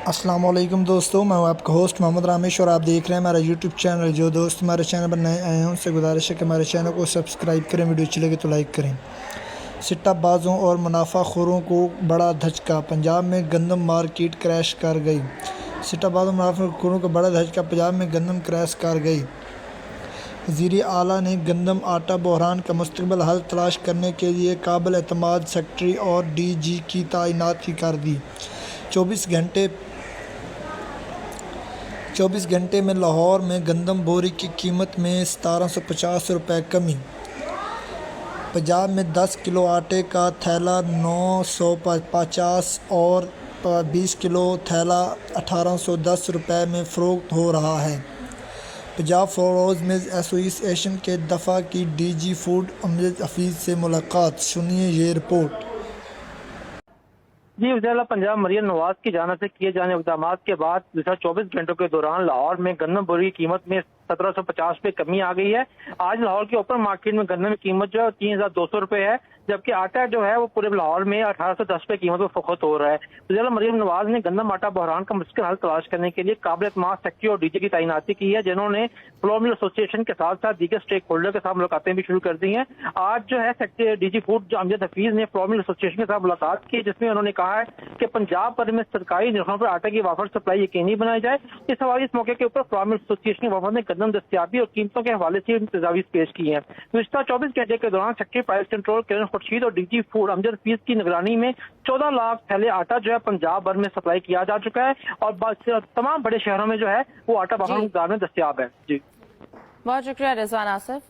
अस्सलाम वालेकुम दोस्तों, मैं हूं आपका होस्ट मोहम्मद रामेश और आप देख रहे हैं हमारा यूट्यूब चैनल। जो दोस्त हमारे चैनल पर नए आए हैं उनसे गुजारिश है कि हमारे चैनल को सब्सक्राइब करें, वीडियो अच्छी लगे तो लाइक करें। सिट्टाबाजों और मुनाफाखोरों को बड़ा धचका, पंजाब में गंदम मार्केट क्रैश कर गई। सिट्टाबाजों और मुनाफाखोरों को बड़ा धचका, पंजाब में गंदम क्रैश कर गई। वज़ीर आला ने गंदम आटा बहरान का मुस्तक़बिल हल तलाश करने के लिए काबिल एतमाद सेक्रेटरी और DG की तैनाती कर दी। 24 घंटे में लाहौर में गंदम बोरी की कीमत में 1750 रुपये कमी। पंजाब में 10 किलो आटे का थैला 950 और 20 किलो थैला 1810 रुपये में फ़रोख्त हो रहा है। पंजाब फ्लोरोज़ मिल्स एसोसिएशन के दफ़ा की DG फूड अमजद हफीज़ से मुलाकात, सुनिए ये रिपोर्ट। जी, वज़ीर आला पंजाब मरियम नवाज की जानिब से किए जाने इक़दाम के बाद पिछले 24 घंटों के दौरान लाहौर में गंदम बोरी की कीमत में 1750 रुपये कमी आ गई है। आज लाहौर के ओपन मार्केट में गंदम की कीमत जो है 3200 रुपये है, जबकि आटा जो है वो पूरे लाहौर में 1810 रुपये कीमत में फरोख्त हो रहा है। वज़ीर आला मरियम नवाज ने गंदम आटा बहरान का मुश्किल हल तलाश करने के लिए काबिल एतमाद सेक्रेटरी और DG की तैनाती की है, जिन्होंने फ्लोर मिल एसोसिएशन के साथ साथ दीगर स्टेक होल्डर के साथ मुलाकातें भी शुरू कर दी हैं। आज जो है secretary DG food Amjad Hafeez ने फ्लोर मिल एसोसिएशन के साथ मुलाकात की, जिसमें उन्होंने कहा है कि पंजाब भर में सरकारी निर्खों पर आटे की वाफर सप्लाई यकीनी बनाई जाए। इस मौके के ऊपर फ्लोर मिल एसोसिएशन के वफद ने गंदम दस्तियाबी और कीमतों के हवाले से तजावीज़ पेश की हैं। पिछले 24 घंटे के दौरान सेक्रेटरी प्राइस कंट्रोल किरण खुर्शीद और DG फूड अमजद हफीज़ की निगरानी में 14 लाख थैले आटा जो है पंजाब भर में सप्लाई किया जा चुका है और तमाम बड़े शहरों में जो है वो आटा बहरान में दस्तियाब है। जी, बहुत शुक्रिया रिजवान आसिफ।